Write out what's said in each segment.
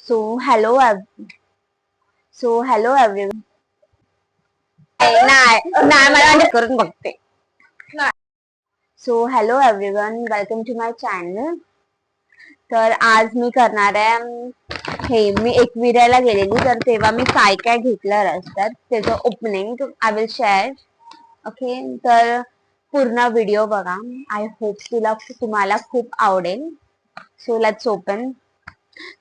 So hello, everyone. नाही मला म्हणजे करून बघते. So hello everyone, welcome to my channel. तर आज मी करणार आहे मी एकविराला गेलेली, तर तेव्हा मी काय काय घेतलं रस्त्यात त्याचं opening I will share. Okay, तर पूर्ण व्हिडिओ बघा. आय होप तुम्हाला खूप आवडेल. So let's open.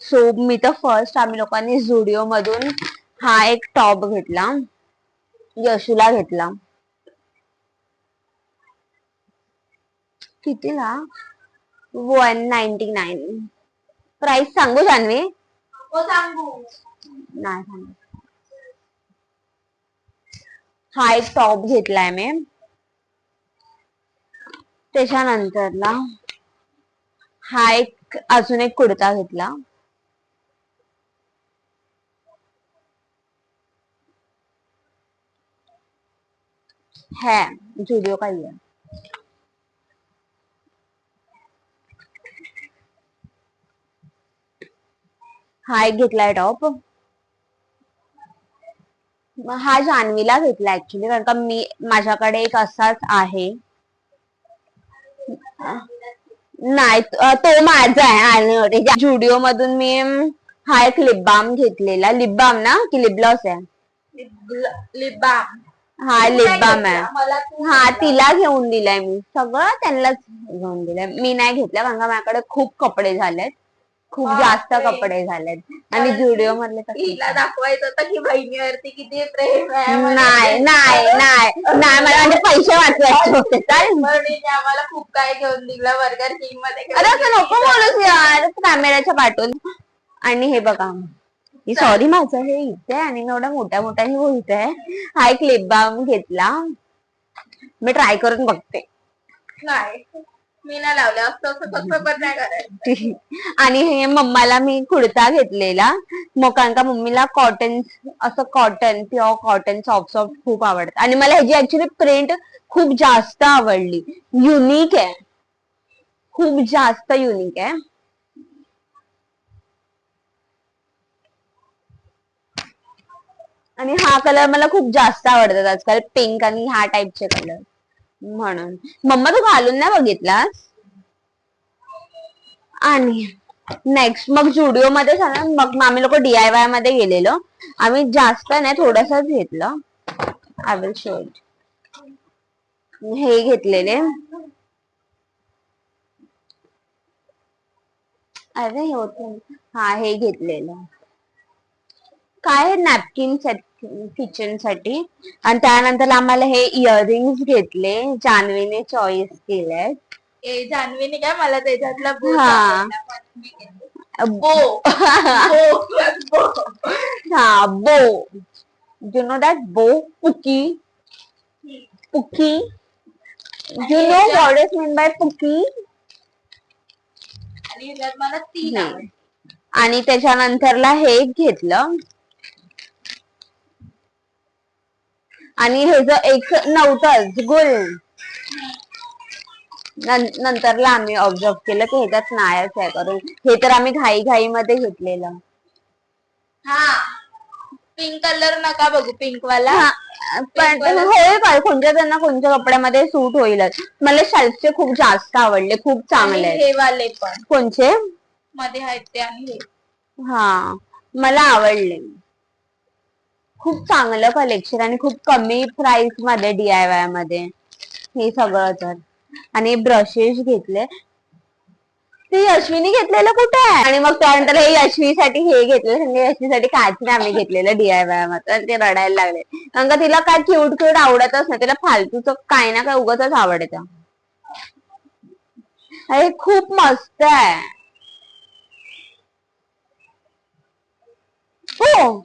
सो मी तर फर्स्ट आम्ही लोकांनी झुडिओ मधून हा एक टॉप घेतला, यशूला घेतला. कितीला? 199. प्राइस सांगू जान्हवी? सांगू नाही सांगू. हा एक टॉप घेतलाय मी. त्याच्यानंतरला हा एक अजून एक कुर्ता घेतला. है जुडिओ का ही है. हा एक घेतलाय टॉप. हा जान्हवीला घेतला ऍक्च्युली, कारण का माझ्याकडे एक असाच आहे. नाही तो माझा आहे. जुडिओ मधून मी हा एक लिप बाम घेतलेला. लिप बाम ना की लिप ग्लॉस आहे? Lip balm. हा लिप बाम आहे. हा तिला घेऊन दिलाय मी. सगळं त्यांनाच घेऊन दिलंय. मी नाही घेतलं कारण का माझ्याकडे खूप कपडे झालेत, खूप जास्त कपडे झालेत. आणि जुडिओ मधले तिला दाखवायचं होतं की बहिणीवरती किती प्रेम आहे. नाही नाही नाही नाही, मला म्हणजे पैसे वाचवायचे होते. आम्हाला खूप काय घेऊन दिलं बर्गर किंग मध्ये. अरे असं नको बोलूस यार, कॅमेऱ्याच्या पाठून. आणि हे बघा, सॉरी माझं हे इथे आणि मी एवढ्या मोठ्या मोठ्याने बोलते. हा एक लिप बाम घेतला. मी ट्राय करून बघते. नाही मी नाही लावलं असं पण नाही करायचं. आणि हे मम्माला मी कुर्ता घेतलेला, मग कारण का मम्मीला कॉटन, असं कॉटन, प्युअर कॉटन, सॉफ्ट खूप आवडतं. आणि मला ह्याची ऍक्च्युली प्रिंट खूप जास्त आवडली. युनिक आहे, खूप जास्त युनिक आहे. आणि हा कलर मला खूप जास्त आवडतात आजकाल, पिंक आणि ह्या टाईपचे कलर. म्हणून मम्मा तू घालून नाही बघितलास? आणि नेक्स्ट मग जुडिओ मध्ये झाला. मग आम्ही लोक DIY मध्ये गेलेलो. आम्ही जास्त नाही, थोडंसंच घेतलं. I will show it. हे घेतलेले, अरे हे होत. हा हे घेतलेलं काय नॅपकिन सेट किचन साठी. आणि त्यानंतर आम्हाला हे इयरिंग्स घेतले, जान्हवीने चॉईस केले. जान्हवीने काय मला त्याच्यातला हा बो हा बो, you know that bo, pookie pookie, you know what is mean by pookie. मला आणि त्याच्यानंतरला हे घेतलं. आणि हे जर एक नव्हतंच गुल, नंतरला आम्ही ऑब्झर्व केलं की ह्याच्यात नायच आहे करून. हे तर आम्ही घाई मध्ये घेतलेलं. हा पिंक कलर नका बघू, पिंक वाला. पण होईल काय, कोणत्या त्यांना कोणत्या कपड्यामध्ये सूट होईलच. मला शेल्फचे खूप जास्त आवडले, खूप चांगले. हे वाले पण कोणचे मध्ये आहेत ते. आणि हे हा मला आवडले. खूप चांगलं कलेक्शन आणि खूप कमी प्राइस मध्ये DIY मध्ये हे सगळं. तर आणि ब्रशेस घेतले. ते यशवीने घेतलेलं कुठे आहे? आणि मग त्यानंतर हे यशवीसाठी हे घेतलं. यशवीसाठी काहीच आम्ही घेतलेलं DIY मध्ये. ते रडायला लागले कारण का तिला काय क्यूट आवडतच नाही. तिला फालतूच काही ना काय उगाचच आवडतं. अरे खूप मस्त आहे. हो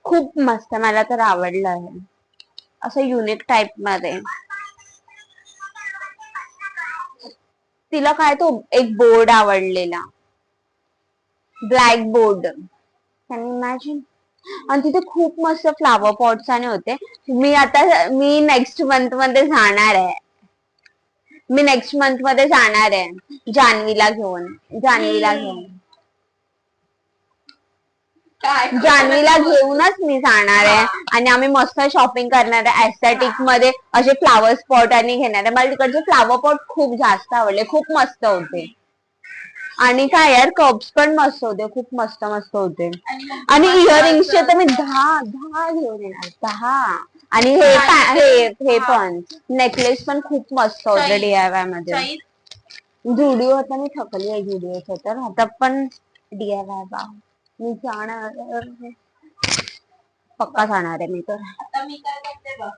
खूप मस्त, मला तर आवडलं आहे. असं युनिक टाइप मध्ये. तिला काय तो एक बोर्ड आवडलेला, black board, can you imagine. आणि तिथे खूप मस्त फ्लावर पॉट्स आणि होते. मी नेक्स्ट मंथ मध्ये जाणार आहे. मी नेक्स्ट मंथ मध्ये जाणार आहे जान्हवीला घेऊन जान्हवीला घेऊनच मी जाणार आहे आणि आम्ही मस्त शॉपिंग करणार आहे एस्थेटिक मध्ये असे फ्लावर स्पॉट आणि घेणार आहे. मला तिकडचे फ्लावर पॉट खूप जास्त आवडले, खूप मस्त होते. आणि काय यार कप्स पण मस्त होते, खूप मस्त मस्त होते. आणि इयरिंग्सचे तर मी 10 घेऊन येणार, 10. आणि हे पण नेकलेस पण खूप मस्त होते DIY मध्ये. जुडिओ होता, मी थकली आहे जुडिओ तर आता पण DIY बा मी जाणार, पक्का जाणार आहे मी तर. आता मी काय करते बघ,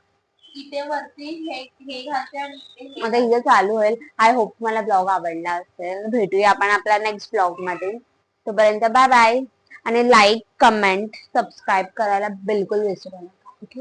इथे वरती हे घालते आणि आता इथे चालू होईल. आय होप मला ब्लॉग आवडला असेल. भेटूया आपण आपल्या नेक्स्ट ब्लॉग मध्ये. तोपर्यंत बाय बाय. आणि लाईक, कमेंट, सबस्क्राईब करायला बिलकुल विसरू नका. ओके.